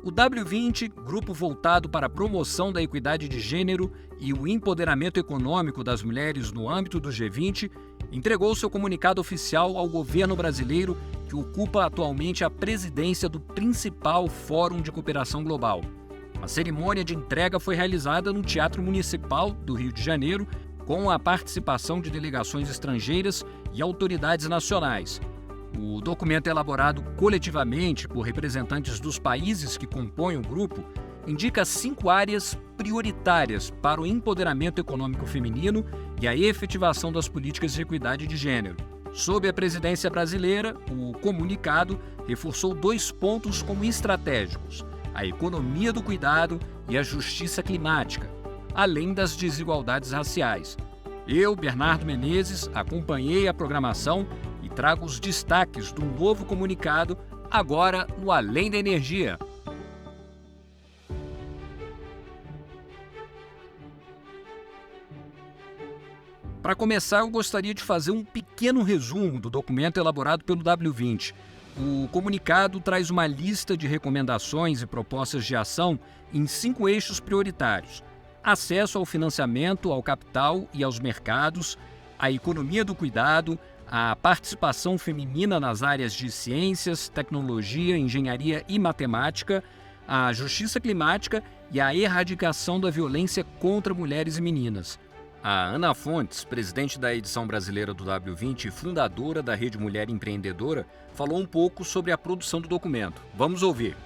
O W20, grupo voltado para a promoção da equidade de gênero e o empoderamento econômico das mulheres no âmbito do G20, entregou seu comunicado oficial ao governo brasileiro, que ocupa atualmente a presidência do principal Fórum de Cooperação Global. A cerimônia de entrega foi realizada no Teatro Municipal do Rio de Janeiro, com a participação de delegações estrangeiras e autoridades nacionais. O documento elaborado coletivamente por representantes dos países que compõem o grupo indica 5 áreas prioritárias para o empoderamento econômico feminino e a efetivação das políticas de equidade de gênero. Sob a presidência brasileira, o comunicado reforçou 2 pontos como estratégicos: a economia do cuidado e a justiça climática, além das desigualdades raciais. Eu, Bernardo Menezes, acompanhei a programação e trago os destaques do novo comunicado, agora no Além da Energia. Para começar, eu gostaria de fazer um pequeno resumo do documento elaborado pelo W20. O comunicado traz uma lista de recomendações e propostas de ação em 5 eixos prioritários: acesso ao financiamento, ao capital e aos mercados, a economia do cuidado, a participação feminina nas áreas de ciências, tecnologia, engenharia e matemática, a justiça climática e a erradicação da violência contra mulheres e meninas. A Ana Fontes, presidente da edição brasileira do W20 e fundadora da Rede Mulher Empreendedora, falou um pouco sobre a produção do documento. Vamos ouvir.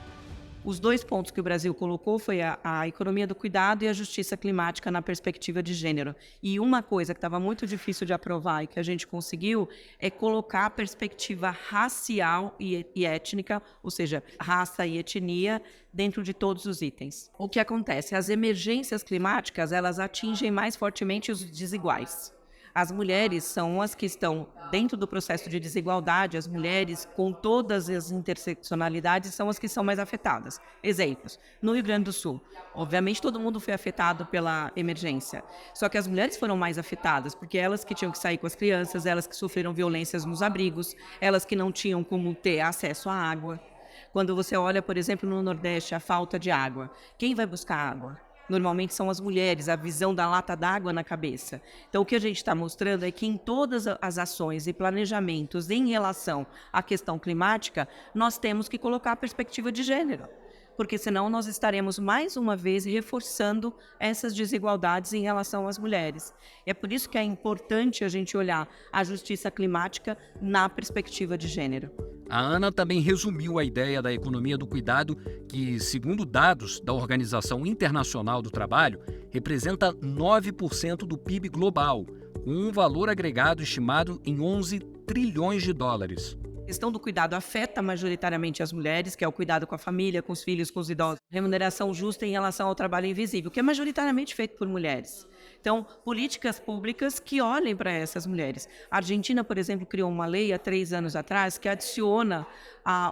Os 2 pontos que o Brasil colocou foi a economia do cuidado e a justiça climática na perspectiva de gênero. E uma coisa que estava muito difícil de aprovar e que a gente conseguiu é colocar a perspectiva racial e étnica, ou seja, raça e etnia, dentro de todos os itens. O que acontece? As emergências climáticas, elas atingem mais fortemente os desiguais. As mulheres são as que estão dentro do processo de desigualdade, as mulheres com todas as interseccionalidades são as que são mais afetadas. Exemplos, no Rio Grande do Sul, obviamente todo mundo foi afetado pela emergência, só que as mulheres foram mais afetadas, porque elas que tinham que sair com as crianças, elas que sofreram violências nos abrigos, elas que não tinham como ter acesso à água. Quando você olha, por exemplo, no Nordeste, a falta de água, quem vai buscar água? Normalmente são as mulheres, a visão da lata d'água na cabeça. Então, o que a gente está mostrando é que em todas as ações e planejamentos em relação à questão climática, nós temos que colocar a perspectiva de gênero, porque senão nós estaremos mais uma vez reforçando essas desigualdades em relação às mulheres. E é por isso que é importante a gente olhar a justiça climática na perspectiva de gênero. A Ana também resumiu a ideia da economia do cuidado, que, segundo dados da Organização Internacional do Trabalho, representa 9% do PIB global, com um valor agregado estimado em 11 trilhões de dólares. A questão do cuidado afeta majoritariamente as mulheres, que é o cuidado com a família, com os filhos, com os idosos. Remuneração justa em relação ao trabalho invisível, que é majoritariamente feito por mulheres. Então, políticas públicas que olhem para essas mulheres. A Argentina, por exemplo, criou uma lei há 3 anos atrás que adiciona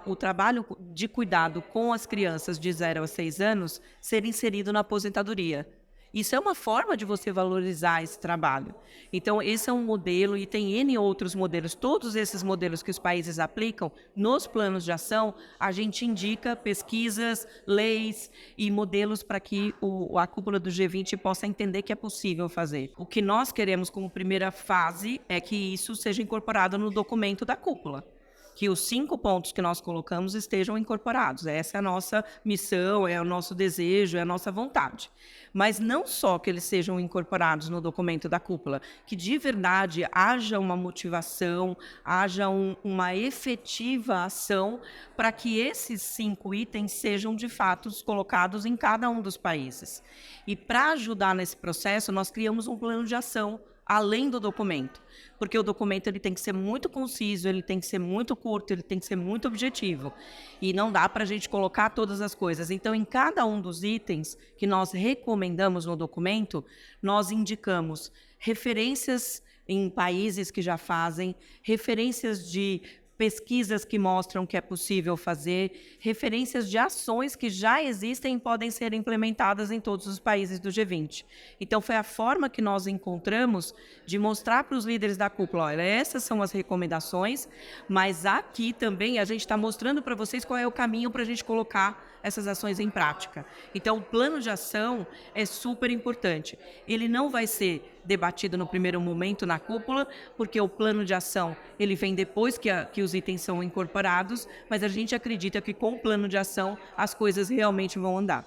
o trabalho de cuidado com as crianças de 0 a 6 anos ser inserido na aposentadoria. Isso é uma forma de você valorizar esse trabalho. Então, esse é um modelo e tem N outros modelos. Todos esses modelos que os países aplicam nos planos de ação, a gente indica pesquisas, leis e modelos para que a cúpula do G20 possa entender que é possível fazer. O que nós queremos como primeira fase é que isso seja incorporado no documento da cúpula, que os 5 pontos que nós colocamos estejam incorporados. Essa é a nossa missão, é o nosso desejo, é a nossa vontade. Mas não só que eles sejam incorporados no documento da cúpula, que de verdade haja uma motivação, haja uma efetiva ação para que esses 5 itens sejam de fato colocados em cada um dos países. E para ajudar nesse processo, nós criamos um plano de ação além do documento, porque o documento ele tem que ser muito conciso, ele tem que ser muito curto, ele tem que ser muito objetivo, e não dá para a gente colocar todas as coisas. Então, em cada um dos itens que nós recomendamos no documento, nós indicamos referências em países que já fazem, referências de pesquisas que mostram que é possível fazer, referências de ações que já existem e podem ser implementadas em todos os países do G20. Então, foi a forma que nós encontramos de mostrar para os líderes da cúpula, olha, essas são as recomendações, mas aqui também a gente está mostrando para vocês qual é o caminho para a gente colocar essas ações em prática. Então, o plano de ação é super importante. Ele não vai ser debatido no primeiro momento na cúpula, porque o plano de ação ele vem depois que os itens são incorporados, mas a gente acredita que com o plano de ação as coisas realmente vão andar.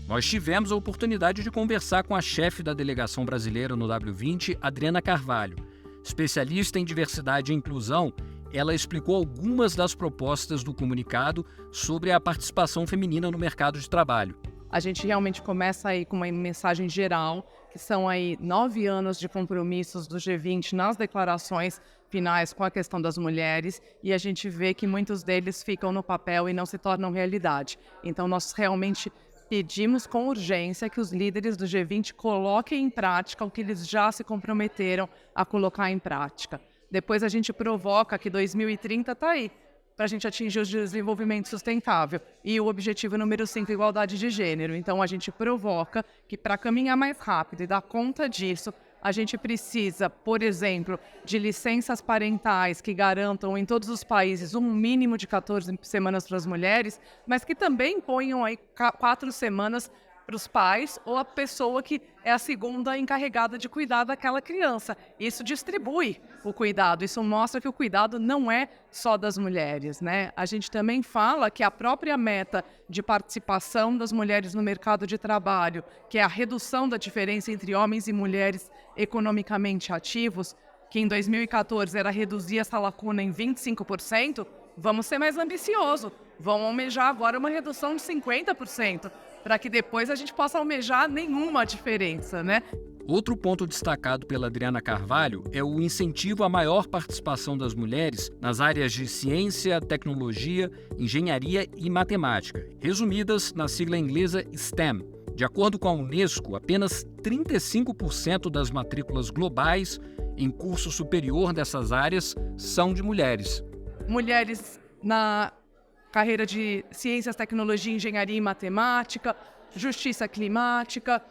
Nós tivemos a oportunidade de conversar com a chefe da delegação brasileira no W20, Adriana Carvalho. Especialista em diversidade e inclusão, ela explicou algumas das propostas do comunicado sobre a participação feminina no mercado de trabalho. A gente realmente começa aí com uma mensagem geral, que são aí 9 anos de compromissos do G20 nas declarações finais com a questão das mulheres, e a gente vê que muitos deles ficam no papel e não se tornam realidade. Então nós realmente pedimos com urgência que os líderes do G20 coloquem em prática o que eles já se comprometeram a colocar em prática. Depois a gente provoca que 2030 está aí, para a gente atingir o desenvolvimento sustentável. E o objetivo número 5, igualdade de gênero. Então a gente provoca que para caminhar mais rápido e dar conta disso, a gente precisa, por exemplo, de licenças parentais que garantam em todos os países um mínimo de 14 semanas para as mulheres, mas que também ponham aí 4 semanas para os pais ou a pessoa que é a segunda encarregada de cuidar daquela criança. Isso distribui o cuidado, isso mostra que o cuidado não é só das mulheres, né? A gente também fala que a própria meta de participação das mulheres no mercado de trabalho, que é a redução da diferença entre homens e mulheres economicamente ativos, que em 2014 era reduzir essa lacuna em 25%, vamos ser mais ambiciosos. Vamos almejar agora uma redução de 50%, para que depois a gente possa almejar nenhuma diferença, né? Outro ponto destacado pela Adriana Carvalho é o incentivo à maior participação das mulheres nas áreas de ciência, tecnologia, engenharia e matemática, resumidas na sigla inglesa STEM. De acordo com a Unesco, apenas 35% das matrículas globais em curso superior dessas áreas são de mulheres. Mulheres na carreira de ciências, tecnologia, engenharia e matemática, justiça climática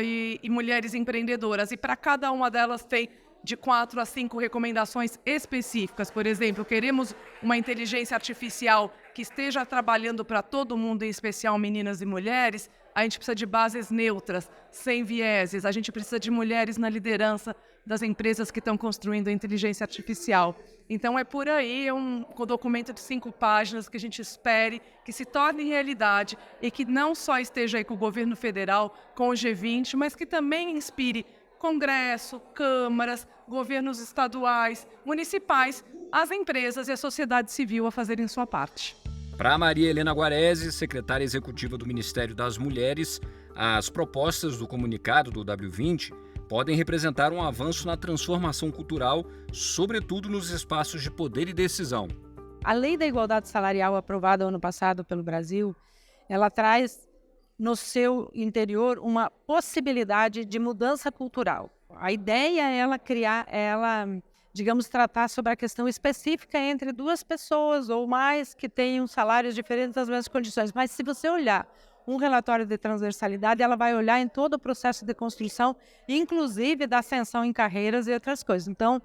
e mulheres empreendedoras. E para cada uma delas tem de 4 a 5 recomendações específicas. Por exemplo, queremos uma inteligência artificial que esteja trabalhando para todo mundo, em especial meninas e mulheres. A gente precisa de bases neutras, sem vieses. A gente precisa de mulheres na liderança das empresas que estão construindo a inteligência artificial. Então é por aí, é um documento de 5 páginas que a gente espere que se torne realidade e que não só esteja aí com o governo federal, com o G20, mas que também inspire Congresso, câmaras, governos estaduais, municipais, as empresas e a sociedade civil a fazerem sua parte. Para Maria Helena Guarese, secretária executiva do Ministério das Mulheres, as propostas do comunicado do W20 podem representar um avanço na transformação cultural, sobretudo nos espaços de poder e decisão. A Lei da Igualdade Salarial aprovada ano passado pelo Brasil, ela traz no seu interior uma possibilidade de mudança cultural. A ideia é digamos, tratar sobre a questão específica entre 2 pessoas ou mais que tenham salários diferentes nas mesmas condições. Mas se você olhar um relatório de transversalidade, ela vai olhar em todo o processo de construção, inclusive da ascensão em carreiras e outras coisas. Então,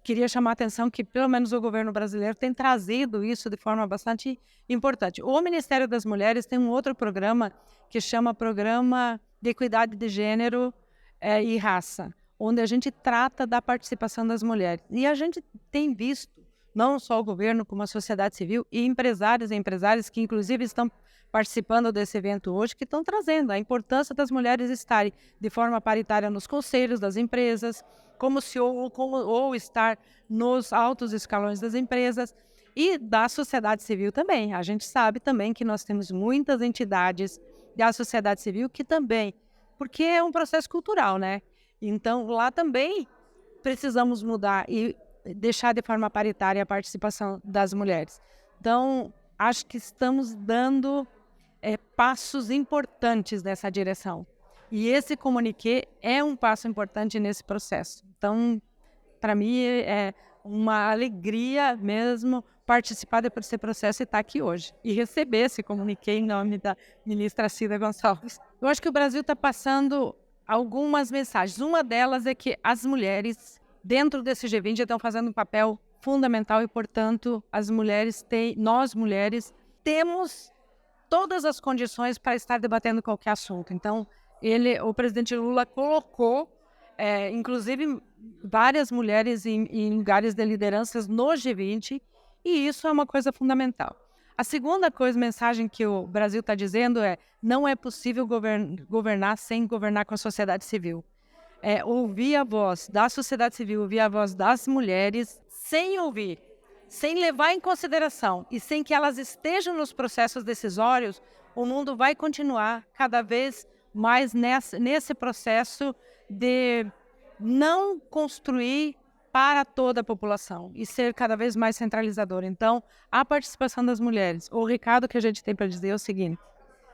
queria chamar a atenção que, pelo menos, o governo brasileiro tem trazido isso de forma bastante importante. O Ministério das Mulheres tem um outro programa que chama Programa de Equidade de Gênero e Raça, onde a gente trata da participação das mulheres. E a gente tem visto, não só o governo, como a sociedade civil e empresários e empresárias que, inclusive, estão participando desse evento hoje, que estão trazendo a importância das mulheres estarem de forma paritária nos conselhos das empresas, como CEO ou estar nos altos escalões das empresas e da sociedade civil também. A gente sabe também que nós temos muitas entidades da sociedade civil que também, porque é um processo cultural, né? Então, lá também precisamos mudar e deixar de forma paritária a participação das mulheres. Então, acho que estamos dando passos importantes nessa direção. E esse comuniquê é um passo importante nesse processo. Então, para mim, é uma alegria mesmo participar desse processo e estar aqui hoje. E receber esse comuniquê em nome da ministra Cida Gonçalves. Eu acho que o Brasil está passando algumas mensagens. Uma delas é que as mulheres, dentro desse G20, estão fazendo um papel fundamental e, portanto, nós mulheres, temos todas as condições para estar debatendo qualquer assunto. Então, o presidente Lula colocou, inclusive, várias mulheres em lugares de lideranças no G20, e isso é uma coisa fundamental. A segunda mensagem que o Brasil está dizendo não é possível governar sem governar com a sociedade civil. Ouvir a voz da sociedade civil, ouvir a voz das mulheres, sem levar em consideração e sem que elas estejam nos processos decisórios, o mundo vai continuar cada vez mais nesse processo de não construir para toda a população e ser cada vez mais centralizador. Então, a participação das mulheres, o recado que a gente tem para dizer é o seguinte: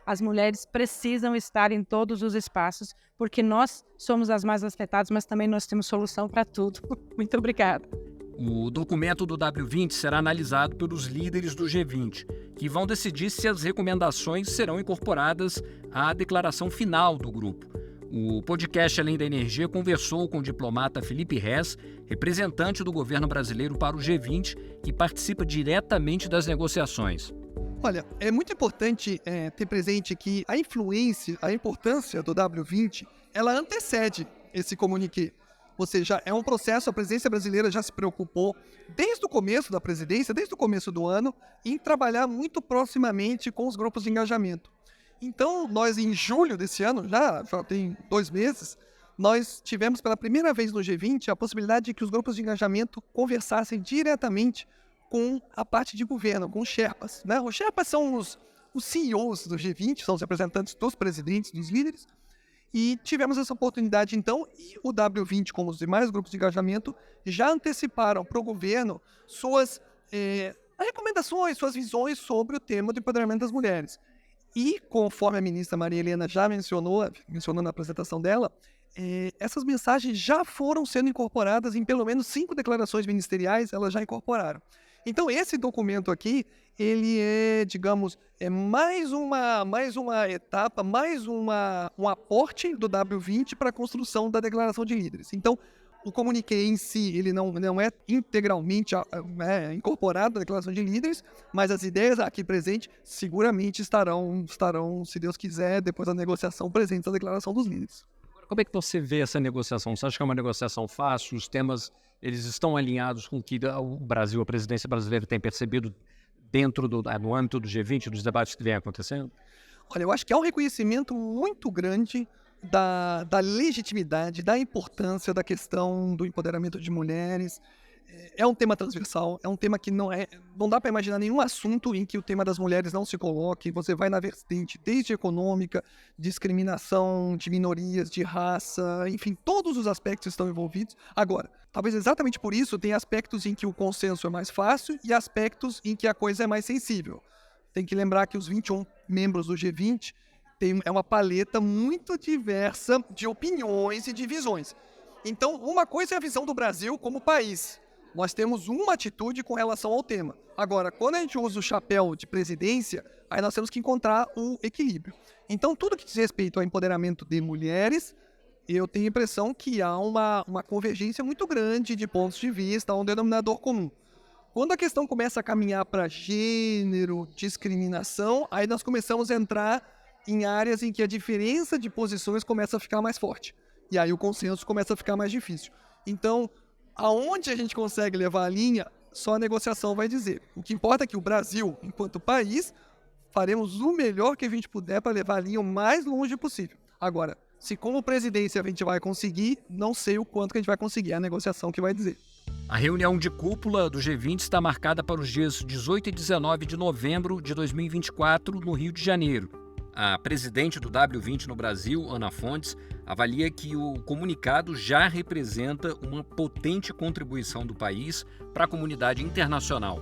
as mulheres precisam estar em todos os espaços, porque nós somos as mais afetadas, mas também nós temos solução para tudo. Muito obrigada. O documento do W20 será analisado pelos líderes do G20, que vão decidir se as recomendações serão incorporadas à declaração final do grupo. O podcast Além da Energia conversou com o diplomata Felipe Rez, representante do governo brasileiro para o G20, que participa diretamente das negociações. Olha, é muito importante ter presente que a influência, a importância do W20, ela antecede esse comuniqué. Ou seja, é um processo, a presidência brasileira já se preocupou desde o começo da presidência, desde o começo do ano, em trabalhar muito proximamente com os grupos de engajamento. Então, nós em julho desse ano, já tem 2 meses, nós tivemos pela primeira vez no G20 a possibilidade de que os grupos de engajamento conversassem diretamente com a parte de governo, com os Sherpas, né? Os Sherpas são os CEOs do G20, são os representantes dos presidentes, dos líderes, e tivemos essa oportunidade então, e o W20, como os demais grupos de engajamento, já anteciparam para o governo suas recomendações, suas visões sobre o tema do empoderamento das mulheres. E, conforme a ministra Maria Helena já mencionou na apresentação dela, essas mensagens já foram sendo incorporadas em pelo menos 5 declarações ministeriais, elas já incorporaram. Então, esse documento aqui, ele digamos, mais uma etapa, um aporte do W20 para a construção da declaração de líderes. Então, o comuniqué em si, ele não é integralmente incorporado na declaração de líderes, mas as ideias aqui presentes seguramente estarão, se Deus quiser, depois da negociação, presentes na declaração dos líderes. Como é que você vê essa negociação? Você acha que é uma negociação fácil? Os temas, eles estão alinhados com o que o Brasil, a presidência brasileira, tem percebido dentro no âmbito do G20, dos debates que vem acontecendo? Olha, eu acho que há um reconhecimento muito grande da legitimidade, da importância da questão do empoderamento de mulheres. É um tema transversal, é um tema que não dá para imaginar nenhum assunto em que o tema das mulheres não se coloque. Você vai na vertente desde econômica, discriminação de minorias, de raça, enfim, todos os aspectos estão envolvidos. Agora, talvez exatamente por isso tem aspectos em que o consenso é mais fácil e aspectos em que a coisa é mais sensível. Tem que lembrar que os 21 membros do G20 é uma paleta muito diversa de opiniões e de visões. Então, uma coisa é a visão do Brasil como país. Nós temos uma atitude com relação ao tema. Agora, quando a gente usa o chapéu de presidência, aí nós temos que encontrar o equilíbrio. Então, tudo que diz respeito ao empoderamento de mulheres, eu tenho a impressão que há uma convergência muito grande de pontos de vista, um denominador comum. Quando a questão começa a caminhar para gênero, discriminação, aí nós começamos a entrar em áreas em que a diferença de posições começa a ficar mais forte. E aí o consenso começa a ficar mais difícil. Então, aonde a gente consegue levar a linha, só a negociação vai dizer. O que importa é que o Brasil, enquanto país, faremos o melhor que a gente puder para levar a linha o mais longe possível. Agora, se como presidência a gente vai conseguir, não sei o quanto que a gente vai conseguir, é a negociação que vai dizer. A reunião de cúpula do G20 está marcada para os dias 18 e 19 de novembro de 2024, no Rio de Janeiro. A presidente do W20 no Brasil, Ana Fontes, avalia que o comunicado já representa uma potente contribuição do país para a comunidade internacional.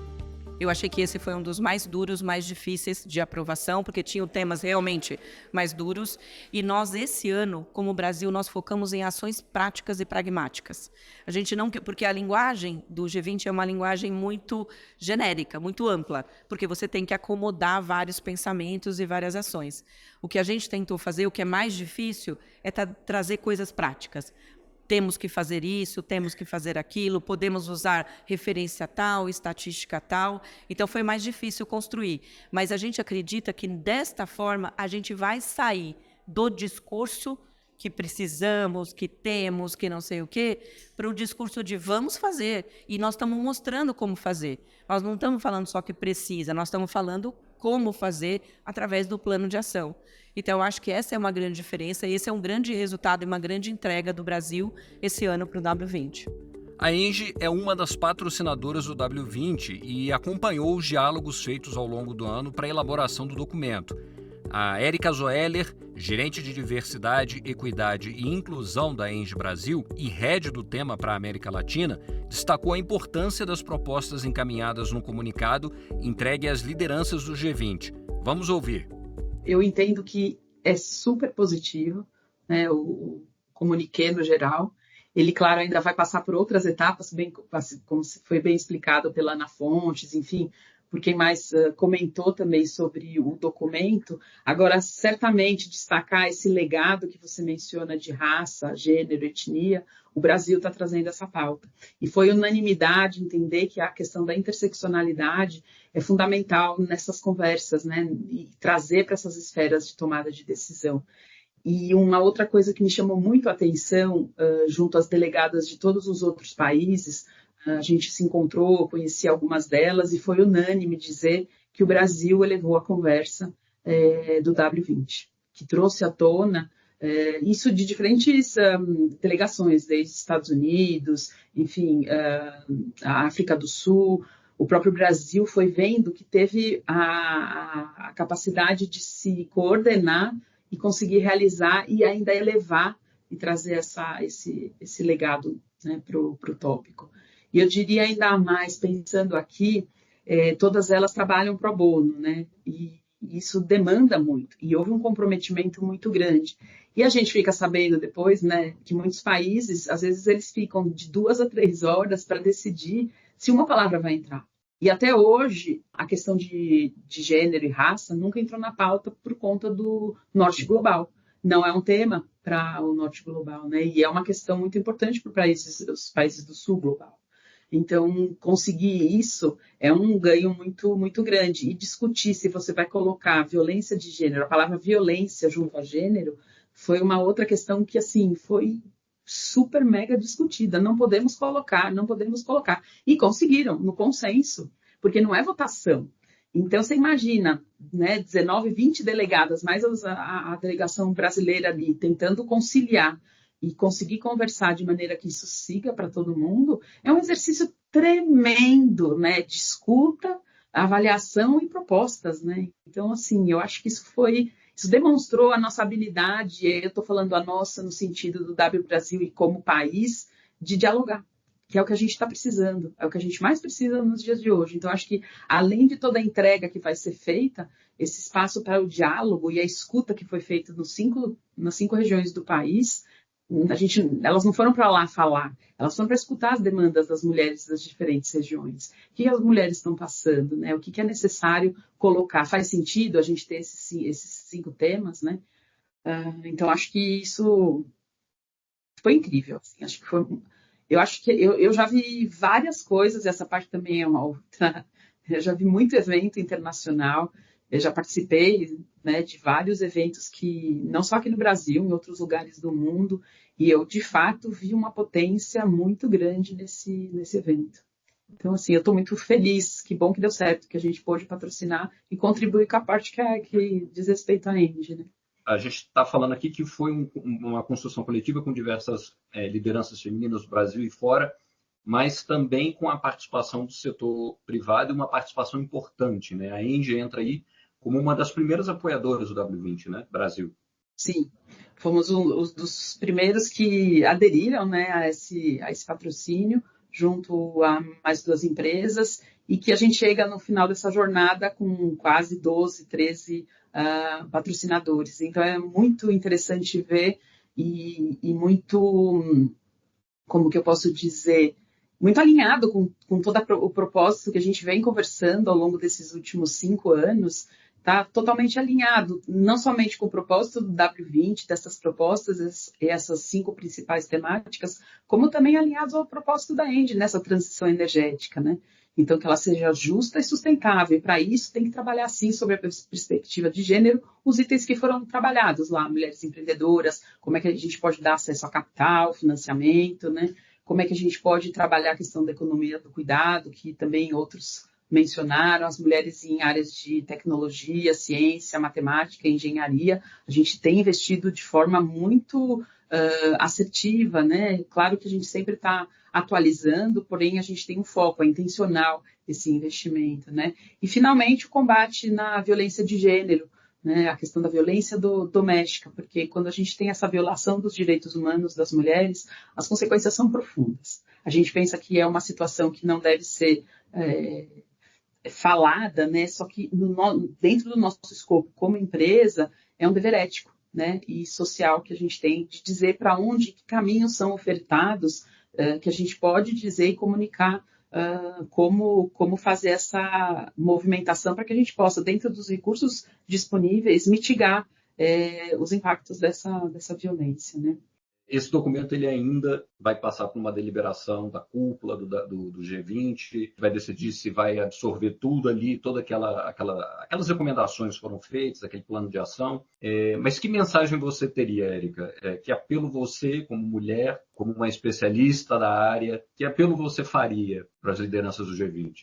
Eu achei que esse foi um dos mais duros, mais difíceis de aprovação, porque tinham temas realmente mais duros. E nós, esse ano, como Brasil, nós focamos em ações práticas e pragmáticas. A gente não, porque a linguagem do G20 é uma linguagem muito genérica, muito ampla, porque você tem que acomodar vários pensamentos e várias ações. O que a gente tentou fazer, o que é mais difícil, é trazer coisas práticas. temos que fazer isso, temos que fazer aquilo, podemos usar referência tal, estatística tal. Então, foi mais difícil construir. Mas a gente acredita que, desta forma, a gente vai sair do discurso que precisamos, que temos, que não sei o quê, para o discurso de vamos fazer. E nós estamos mostrando como fazer. Nós não estamos falando só que precisa, nós estamos falando como fazer através do plano de ação. Então, eu acho que essa é uma grande diferença e esse é um grande resultado e uma grande entrega do Brasil esse ano para o W20. A ENGIE é uma das patrocinadoras do W20 e acompanhou os diálogos feitos ao longo do ano para a elaboração do documento. A Érica Zoeller, gerente de diversidade, equidade e inclusão da ENGIE Brasil e head do tema para a América Latina, destacou a importância das propostas encaminhadas no comunicado entregue às lideranças do G20. Vamos ouvir. Eu entendo que é super positivo, né, o comuniqué no geral. Ele, claro, ainda vai passar por outras etapas, como foi bem explicado pela Ana Fontes, enfim, por quem mais comentou também sobre o documento. Agora, certamente, destacar esse legado que você menciona de raça, gênero, etnia, o Brasil está trazendo essa pauta. E foi unanimidade entender que a questão da interseccionalidade é fundamental nessas conversas, né? E trazer para essas esferas de tomada de decisão. E uma outra coisa que me chamou muito a atenção, junto às delegadas de todos os outros países, a gente se encontrou, conheci algumas delas, e foi unânime dizer que o Brasil elevou a conversa do W20, que trouxe à tona isso de diferentes delegações, desde Estados Unidos, enfim, a África do Sul. O próprio Brasil foi vendo que teve a capacidade de se coordenar e conseguir realizar e ainda elevar e trazer esse legado, né, para o tópico. E eu diria ainda mais, pensando aqui, todas elas trabalham pro bono, né? E isso demanda muito, e houve um comprometimento muito grande. E a gente fica sabendo depois, né, que muitos países, às vezes, eles ficam de 2 a 3 horas para decidir se uma palavra vai entrar. E até hoje, a questão de gênero e raça nunca entrou na pauta por conta do Norte Global. Não é um tema para o Norte Global, né? E é uma questão muito importante para os países do Sul Global. Então, conseguir isso é um ganho muito, muito grande. E discutir se você vai colocar violência de gênero, a palavra violência junto a gênero, foi uma outra questão que, assim, foi super mega discutida. Não podemos colocar. E conseguiram, no consenso, porque não é votação. Então, você imagina, né, 19, 20 delegadas, mais a delegação brasileira ali, tentando conciliar e conseguir conversar de maneira que isso siga para todo mundo, é um exercício tremendo, né, de escuta, avaliação e propostas, né? Então, assim, eu acho que isso demonstrou a nossa habilidade, eu estou falando a nossa no sentido do W Brasil e como país, de dialogar, que é o que a gente está precisando, é o que a gente mais precisa nos dias de hoje. Então, acho que, além de toda a entrega que vai ser feita, esse espaço para o diálogo e a escuta que foi feita nas 5 regiões do país, elas não foram para lá falar, elas foram para escutar as demandas das mulheres das diferentes regiões. O que as mulheres estão passando, né? O que é necessário colocar? Faz sentido a gente ter esses 5 temas, né? Então, acho que isso foi incrível. Assim, acho que eu já vi várias coisas, essa parte também é uma outra. Eu já vi muito evento internacional. Eu já participei, né, de vários eventos que, não só aqui no Brasil, em outros lugares do mundo, e eu, de fato, vi uma potência muito grande nesse evento. Então, assim, eu estou muito feliz, que bom que deu certo, que a gente pôde patrocinar e contribuir com a parte que diz respeito à ENGIE, né? A gente está falando aqui que foi uma construção coletiva com diversas lideranças femininas do Brasil e fora, mas também com a participação do setor privado e uma participação importante, né? A ENGIE entra aí como uma das primeiras apoiadoras do W20, né, Brasil? Sim, fomos um dos primeiros que aderiram, né, a esse patrocínio, junto a mais 2 empresas, e que a gente chega no final dessa jornada com quase 12, 13 patrocinadores. Então, é muito interessante ver e muito, como que eu posso dizer, muito alinhado com todo o propósito que a gente vem conversando ao longo desses últimos 5 anos, está totalmente alinhado, não somente com o propósito do W20, dessas propostas, essas 5 principais temáticas, como também alinhados ao propósito da ENGIE nessa transição energética, né? Então, que ela seja justa e sustentável. E para isso, tem que trabalhar, sim, sobre a perspectiva de gênero, os itens que foram trabalhados lá, mulheres empreendedoras, como é que a gente pode dar acesso a capital, financiamento, né? Como é que a gente pode trabalhar a questão da economia do cuidado, que também outros mencionaram, as mulheres em áreas de tecnologia, ciência, matemática, engenharia. A gente tem investido de forma muito assertiva, né? Claro que a gente sempre está atualizando, porém a gente tem um foco, é intencional esse investimento, né? E, finalmente, o combate na violência de gênero, né? A questão da violência doméstica, porque quando a gente tem essa violação dos direitos humanos das mulheres, as consequências são profundas. A gente pensa que é uma situação que não deve ser falada, né? Só que dentro do nosso escopo como empresa, é um dever ético, né? E social que a gente tem de dizer para onde, que caminhos são ofertados, que a gente pode dizer e comunicar como fazer essa movimentação para que a gente possa, dentro dos recursos disponíveis, mitigar os impactos dessa violência, né? Esse documento ele ainda vai passar por uma deliberação da cúpula do G20, vai decidir se vai absorver tudo ali, todas aquelas recomendações foram feitas, aquele plano de ação. Mas que mensagem você teria, Érica? Que apelo você, como mulher, como uma especialista da área, que apelo você faria para as lideranças do G20?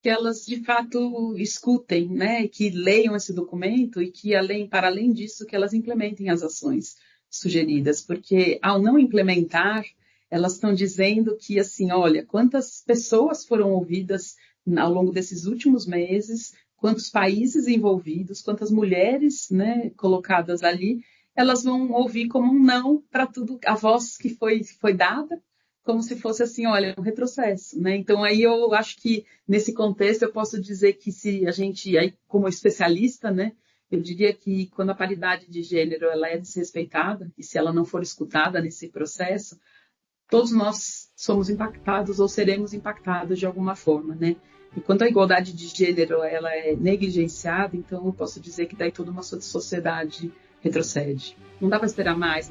Que elas, de fato, escutem, né? Que leiam esse documento e que, para além disso, que elas implementem as ações sugeridas, porque ao não implementar, elas estão dizendo que, assim, olha, quantas pessoas foram ouvidas ao longo desses últimos meses, quantos países envolvidos, quantas mulheres, né, colocadas ali, elas vão ouvir como um não para tudo, a voz que foi dada, como se fosse assim, olha, um retrocesso, né? Então, aí eu acho que, nesse contexto, eu posso dizer que se a gente, aí, como especialista, né, eu diria que quando a paridade de gênero ela é desrespeitada, e se ela não for escutada nesse processo, todos nós somos impactados ou seremos impactados de alguma forma, né? E quando a igualdade de gênero ela é negligenciada, então eu posso dizer que daí toda uma sociedade retrocede. Não dá para esperar mais.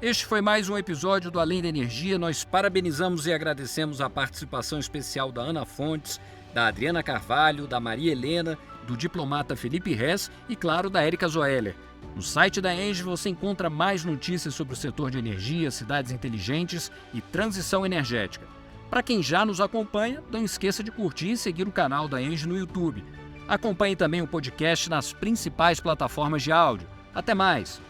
Este foi mais um episódio do Além da Energia. Nós parabenizamos e agradecemos a participação especial da Ana Fontes, da Adriana Carvalho, da Maria Helena, do diplomata Felipe Rez e, claro, da Érica Zoeller. No site da ENGIE você encontra mais notícias sobre o setor de energia, cidades inteligentes e transição energética. Para quem já nos acompanha, não esqueça de curtir e seguir o canal da ENGIE no YouTube. Acompanhe também o podcast nas principais plataformas de áudio. Até mais!